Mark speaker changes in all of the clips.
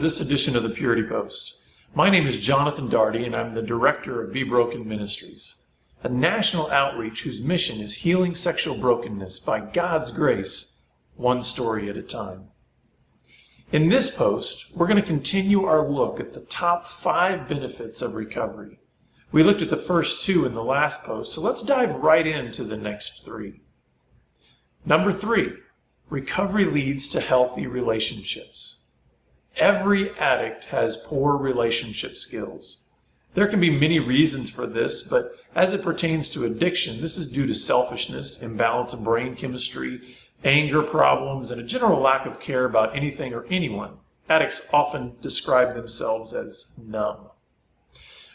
Speaker 1: this edition of the Purity Post. My name is Jonathan Daugherty, and I'm the director of Be Broken Ministries, a national outreach whose mission is healing sexual brokenness by God's grace, one story at a time. In this post, we're going to continue our look at the top 5 benefits of recovery. We looked at the first 2 in the last post, so let's dive right into the next 3. Number 3, recovery leads to healthy relationships. Every addict has poor relationship skills. There can be many reasons for this, but as it pertains to addiction, this is due to selfishness, imbalance of brain chemistry, anger problems, and a general lack of care about anything or anyone. Addicts often describe themselves as numb.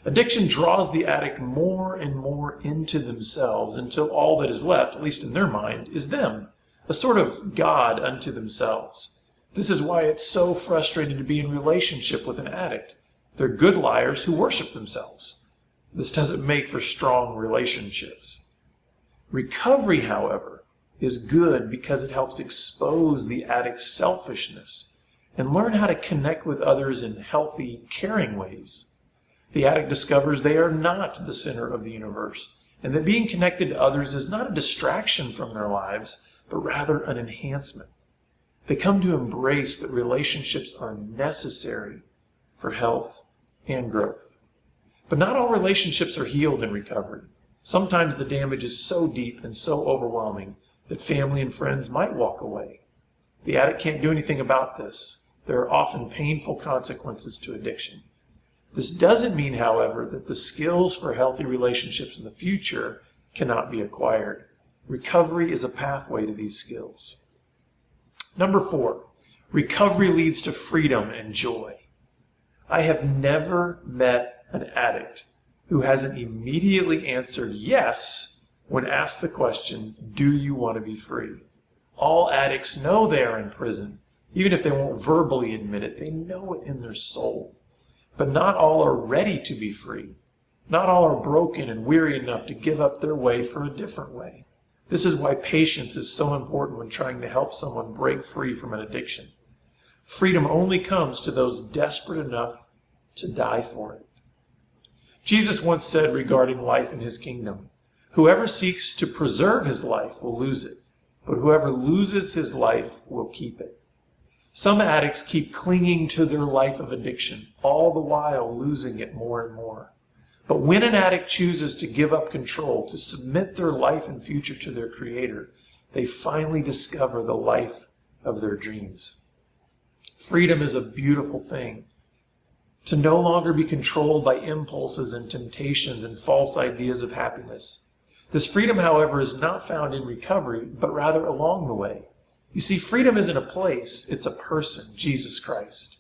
Speaker 1: Addiction draws the addict more and more into themselves until all that is left, at least in their mind, is them, a sort of God unto themselves. This is why it's so frustrating to be in relationship with an addict. They're good liars who worship themselves. This doesn't make for strong relationships. Recovery, however, is good because it helps expose the addict's selfishness and learn how to connect with others in healthy, caring ways. The addict discovers they are not the center of the universe, and that being connected to others is not a distraction from their lives, but rather an enhancement. They come to embrace that relationships are necessary for health and growth. But not all relationships are healed in recovery. Sometimes the damage is so deep and so overwhelming that family and friends might walk away. The addict can't do anything about this. There are often painful consequences to addiction. This doesn't mean, however, that the skills for healthy relationships in the future cannot be acquired. Recovery is a pathway to these skills. Number 4, recovery leads to freedom and joy. I have never met an addict who hasn't immediately answered yes when asked the question, do you want to be free? All addicts know they are in prison. Even if they won't verbally admit it, they know it in their soul. But not all are ready to be free. Not all are broken and weary enough to give up their way for a different way. This is why patience is so important when trying to help someone break free from an addiction. Freedom only comes to those desperate enough to die for it. Jesus once said regarding life in his kingdom, "Whoever seeks to preserve his life will lose it, but whoever loses his life will keep it." Some addicts keep clinging to their life of addiction, all the while losing it more and more. But when an addict chooses to give up control, to submit their life and future to their Creator, they finally discover the life of their dreams. Freedom is a beautiful thing. To no longer be controlled by impulses and temptations and false ideas of happiness. This freedom, however, is not found in recovery, but rather along the way. You see, freedom isn't a place, it's a person, Jesus Christ.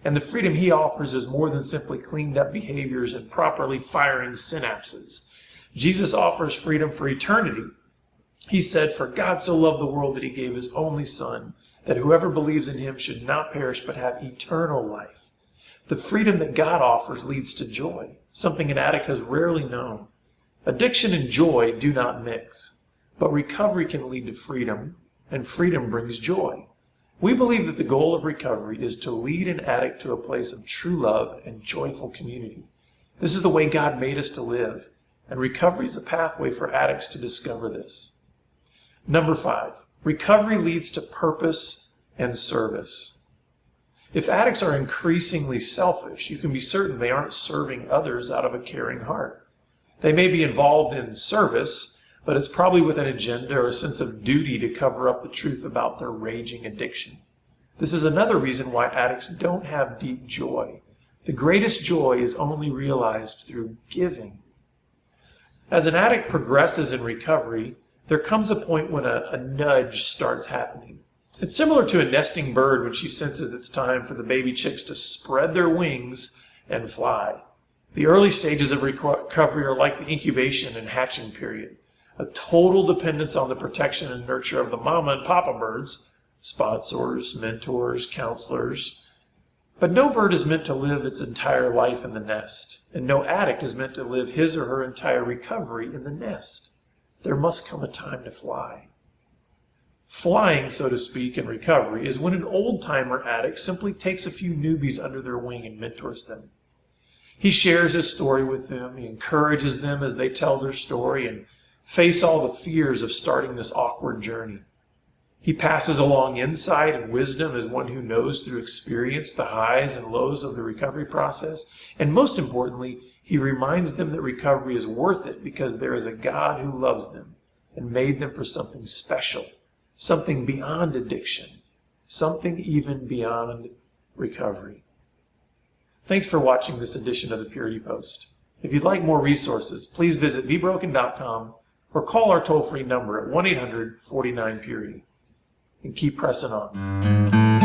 Speaker 1: And the freedom he offers is more than simply cleaned up behaviors and properly firing synapses. Jesus offers freedom for eternity. He said, "For God so loved the world that he gave his only Son, that whoever believes in him should not perish but have eternal life." The freedom that God offers leads to joy, something an addict has rarely known. Addiction and joy do not mix, but recovery can lead to freedom, and freedom brings joy. We believe that the goal of recovery is to lead an addict to a place of true love and joyful community. This is the way God made us to live, and recovery is a pathway for addicts to discover this. Number 5, recovery leads to purpose and service. If addicts are increasingly selfish, you can be certain they aren't serving others out of a caring heart. They may be involved in service, but it's probably with an agenda or a sense of duty to cover up the truth about their raging addiction. This is another reason why addicts don't have deep joy. The greatest joy is only realized through giving. As an addict progresses in recovery, there comes a point when a nudge starts happening. It's similar to a nesting bird when she senses it's time for the baby chicks to spread their wings and fly. The early stages of recovery are like the incubation and hatching period. A total dependence on the protection and nurture of the mama and papa birds, sponsors, mentors, counselors. But no bird is meant to live its entire life in the nest, and no addict is meant to live his or her entire recovery in the nest. There must come a time to fly. Flying, so to speak, in recovery is when an old-timer addict simply takes a few newbies under their wing and mentors them. He shares his story with them. He encourages them as they tell their story and face all the fears of starting this awkward journey. He passes along insight and wisdom as one who knows through experience the highs and lows of the recovery process. And most importantly, he reminds them that recovery is worth it because there is a God who loves them and made them for something special, something beyond addiction, something even beyond recovery. Thanks for watching this edition of the Purity Post. If you'd like more resources, please visit bebroken.com or call our toll-free number at 1-800-49-PURITY. And keep pressing on.